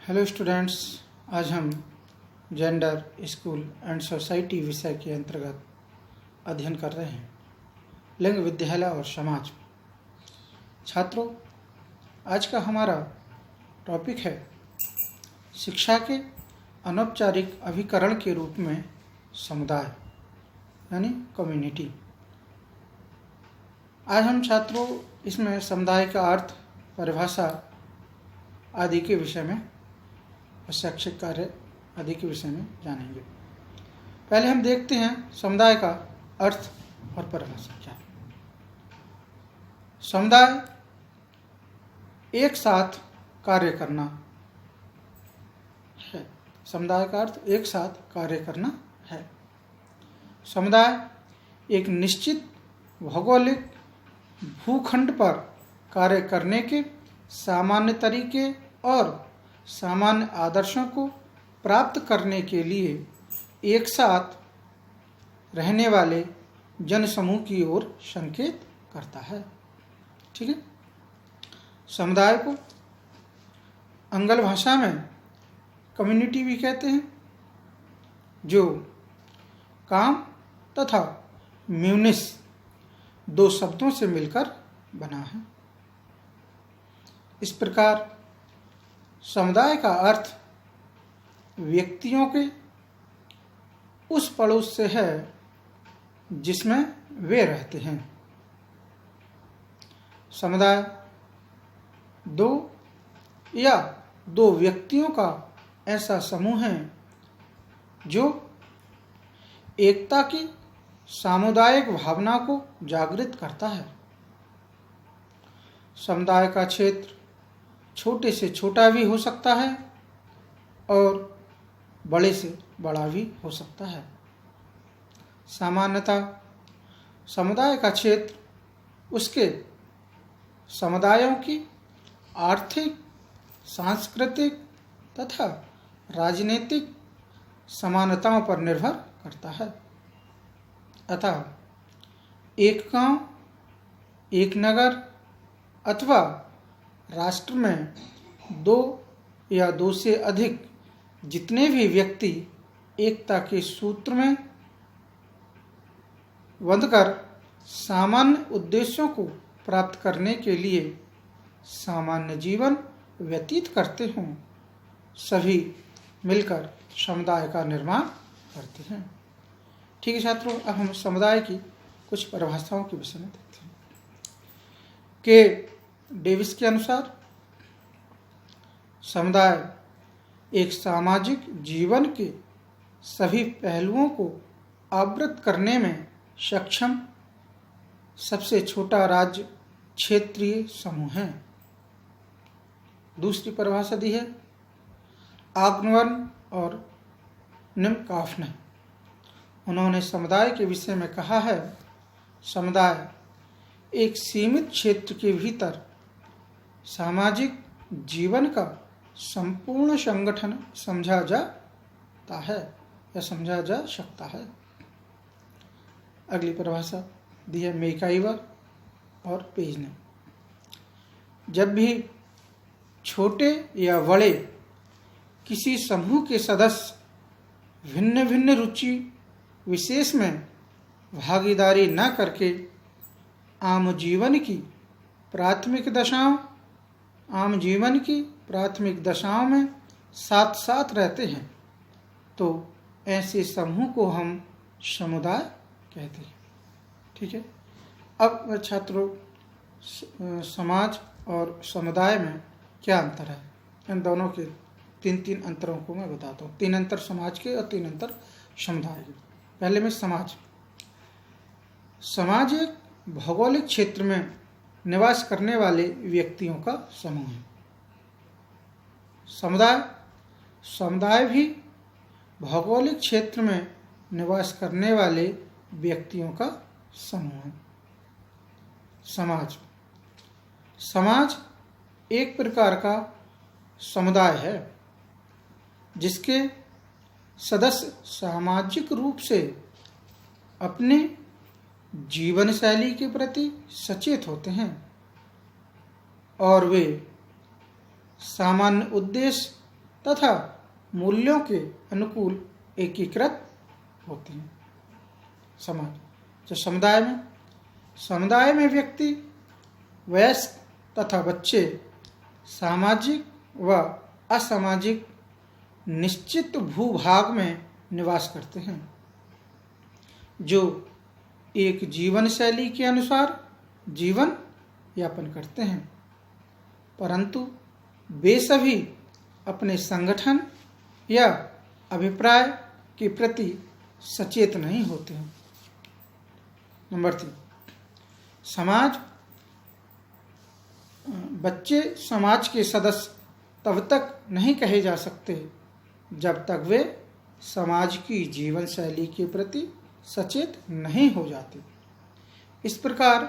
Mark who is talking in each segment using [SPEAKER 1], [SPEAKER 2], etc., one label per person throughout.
[SPEAKER 1] Hello students, आज हम gender, school and society विषय के अंतर्गत अध्ययन कर रहे हैं। लिंग, विद्यालय और समाज। छात्रों, आज का हमारा टॉपिक है शिक्षा के अनौपचारिक अभिकरण के रूप में समुदाय यानी कम्युनिटी। आज हम छात्रों इसमें समुदाय का अर्थ, परिभाषा आदि के विषय में और शैक्षिक कार्य आदि के विषय में जानेंगे। पहले हम देखते हैं समुदाय का अर्थ और परिभाषा क्या है। समुदाय एक साथ कार्य करना है। समुदाय का अर्थ एक साथ कार्य करना है। समुदाय एक निश्चित भौगोलिक भूखंड पर कार्य करने के सामान्य तरीके और सामान्य आदर्शों को प्राप्त करने के लिए एक साथ रहने वाले जनसमूह की ओर संकेत करता है। ठीक है। समुदाय को अंग्ल भाषा में कम्युनिटी भी कहते हैं, जो काम तथा म्यूनिस दो शब्दों से मिलकर बना है। इस प्रकार समुदाय का अर्थ व्यक्तियों के उस पड़ोस से है जिसमें वे रहते हैं। समुदाय दो या दो व्यक्तियों का ऐसा समूह है जो एकता की सामुदायिक भावना को जागृत करता है। समुदाय का क्षेत्र छोटे से छोटा भी हो सकता है और बड़े से बड़ा भी हो सकता है। सामान्यतः समुदाय का क्षेत्र उसके समुदायों की आर्थिक, सांस्कृतिक तथा राजनीतिक समानताओं पर निर्भर करता है। अतः एक गांव, एक नगर अथवा राष्ट्र में दो या दो से अधिक जितने भी व्यक्ति एकता के सूत्र में बंधकर सामान्य उद्देश्यों को प्राप्त करने के लिए सामान्य जीवन व्यतीत करते हों, सभी मिलकर समुदाय का निर्माण करते हैं। ठीक है छात्रों, अब हम समुदाय की कुछ परिभाषाओं के विषय में देखते हैं। के डेविस के अनुसार समुदाय एक सामाजिक जीवन के सभी पहलुओं को आवृत करने में सक्षम सबसे छोटा राज्य क्षेत्रीय समूह है। दूसरी परिभाषा दी है आग्नवर्न और निमकाफ ने। उन्होंने समुदाय के विषय में कहा है, समुदाय एक सीमित क्षेत्र के भीतर सामाजिक जीवन का संपूर्ण संगठन समझा जाता है या समझा जा सकता है। अगली परिभाषा दी है मेकाइवर और पेज ने। जब भी छोटे या बड़े किसी समूह के सदस्य भिन्न भिन्न रुचि विशेष में भागीदारी न करके आम जीवन की प्राथमिक दशाओं में साथ साथ रहते हैं, तो ऐसे समूह को हम समुदाय कहते हैं। ठीक है। अब छात्रों, समाज और समुदाय में क्या अंतर है, इन दोनों के तीन अंतरों को मैं बताता हूँ। 3 अंतर समाज के और 3 अंतर समुदाय के। पहले में समाज एक भौगोलिक क्षेत्र में निवास करने वाले व्यक्तियों का समूह है। समुदाय भी भौगोलिक क्षेत्र में निवास करने वाले व्यक्तियों का समूह है। समाज एक प्रकार का समुदाय है जिसके सदस्य सामाजिक रूप से अपने जीवन शैली के प्रति सचेत होते हैं और वे सामान्य उद्देश्य तथा मूल्यों के अनुकूल एकीकृत होती हैं। समाज जो समुदाय में व्यक्ति, वयस्क तथा बच्चे सामाजिक व असामाजिक निश्चित भूभाग में निवास करते हैं, जो एक जीवन शैली के अनुसार जीवन यापन करते हैं, परंतु वे सभी अपने संगठन या अभिप्राय के प्रति सचेत नहीं होते हैं। नंबर 3, बच्चे समाज के सदस्य तब तक नहीं कहे जा सकते जब तक वे समाज की जीवन शैली के प्रति सचेत नहीं हो जाते। इस प्रकार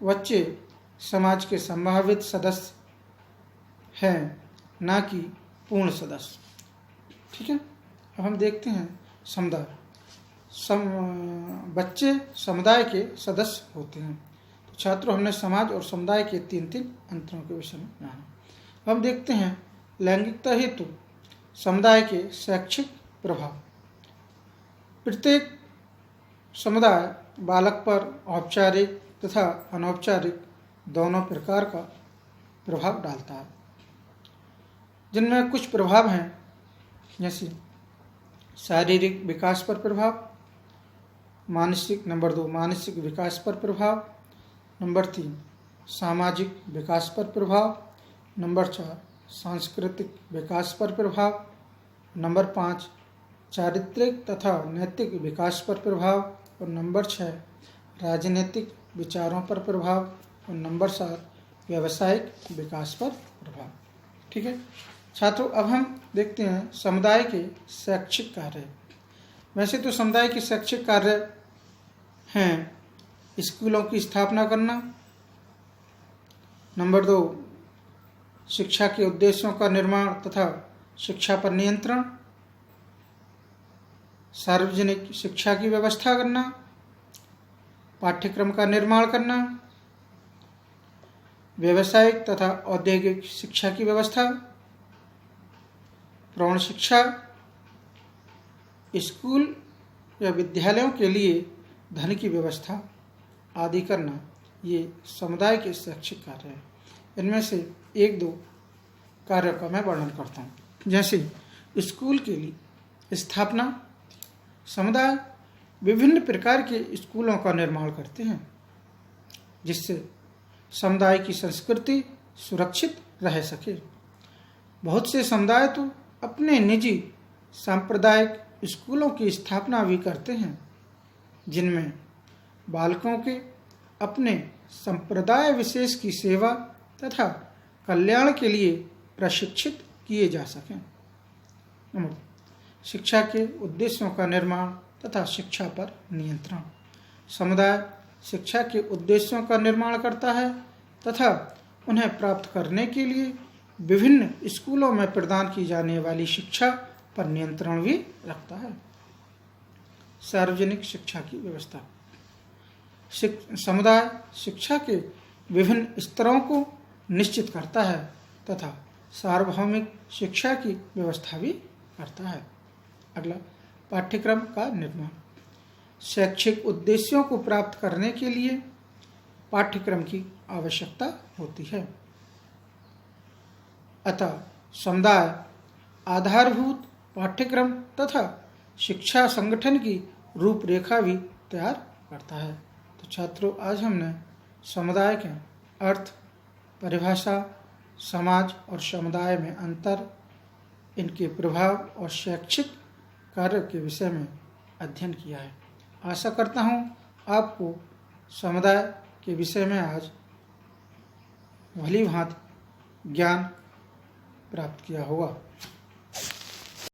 [SPEAKER 1] बच्चे समाज के संभावित सदस्य हैं, ना कि पूर्ण सदस्य। ठीक है, अब हम देखते हैं समुदाय। बच्चे समुदाय के सदस्य होते हैं। तो छात्रों, हमने समाज और समुदाय के तीन अंतरों के विषय में जाना। हम देखते हैं लैंगिकता हेतु समुदाय के शैक्षिक प्रभाव। प्रत्येक समुदाय बालक पर औपचारिक तथा अनौपचारिक दोनों प्रकार का प्रभाव डालता है, जिनमें कुछ प्रभाव हैं, जैसे शारीरिक विकास पर प्रभाव, नंबर 2 मानसिक विकास पर प्रभाव, नंबर 3 सामाजिक विकास पर प्रभाव, नंबर 4 सांस्कृतिक विकास पर प्रभाव, नंबर 5 चारित्रिक तथा नैतिक विकास पर प्रभाव, और नंबर 6 राजनीतिक विचारों पर प्रभाव, और नंबर 7 व्यावसायिक विकास पर प्रभाव। ठीक है छात्रों, अब हम देखते हैं समुदाय के शैक्षिक कार्य। वैसे तो समुदाय के शैक्षिक कार्य हैं स्कूलों की स्थापना करना, नंबर 2 शिक्षा के उद्देश्यों का निर्माण तथा शिक्षा पर नियंत्रण, सार्वजनिक शिक्षा की व्यवस्था करना, पाठ्यक्रम का निर्माण करना, व्यावसायिक तथा औद्योगिक शिक्षा की व्यवस्था, प्रौढ़ शिक्षा, स्कूल या विद्यालयों के लिए धन की व्यवस्था आदि करना, ये समुदाय के शैक्षिक कार्य हैं। इनमें से 1-2 कार्यों का मैं वर्णन करता हूँ। जैसे स्कूल के लिए स्थापना, समुदाय विभिन्न प्रकार के स्कूलों का निर्माण करते हैं, जिससे समुदाय की संस्कृति सुरक्षित रह सके। बहुत से समुदाय तो अपने निजी सांप्रदायिक स्कूलों की स्थापना भी करते हैं, जिनमें बालकों के अपने संप्रदाय विशेष की सेवा तथा कल्याण के लिए प्रशिक्षित किए जा सकें। शिक्षा के उद्देश्यों का निर्माण तथा शिक्षा पर नियंत्रण। समुदाय शिक्षा के उद्देश्यों का निर्माण करता है तथा उन्हें प्राप्त करने के लिए विभिन्न स्कूलों में प्रदान की जाने वाली शिक्षा पर नियंत्रण भी रखता है। सार्वजनिक शिक्षा की व्यवस्था। समुदाय शिक्षा के विभिन्न स्तरों को निश्चित करता है तथा सार्वभौमिक शिक्षा की व्यवस्था भी करता है। अगला, पाठ्यक्रम का निर्माण। शैक्षिक उद्देश्यों को प्राप्त करने के लिए पाठ्यक्रम की आवश्यकता होती है। अतः समुदाय आधारभूत पाठ्यक्रम तथा शिक्षा संगठन की रूपरेखा भी तैयार करता है। तो छात्रों, आज हमने समुदाय के अर्थ, परिभाषा, समाज और समुदाय में अंतर, इनके प्रभाव और शैक्षिक कार्य के विषय में अध्ययन किया है। आशा करता हूँ आपको समुदाय के विषय में आज भली भांति ज्ञान प्राप्त किया होगा।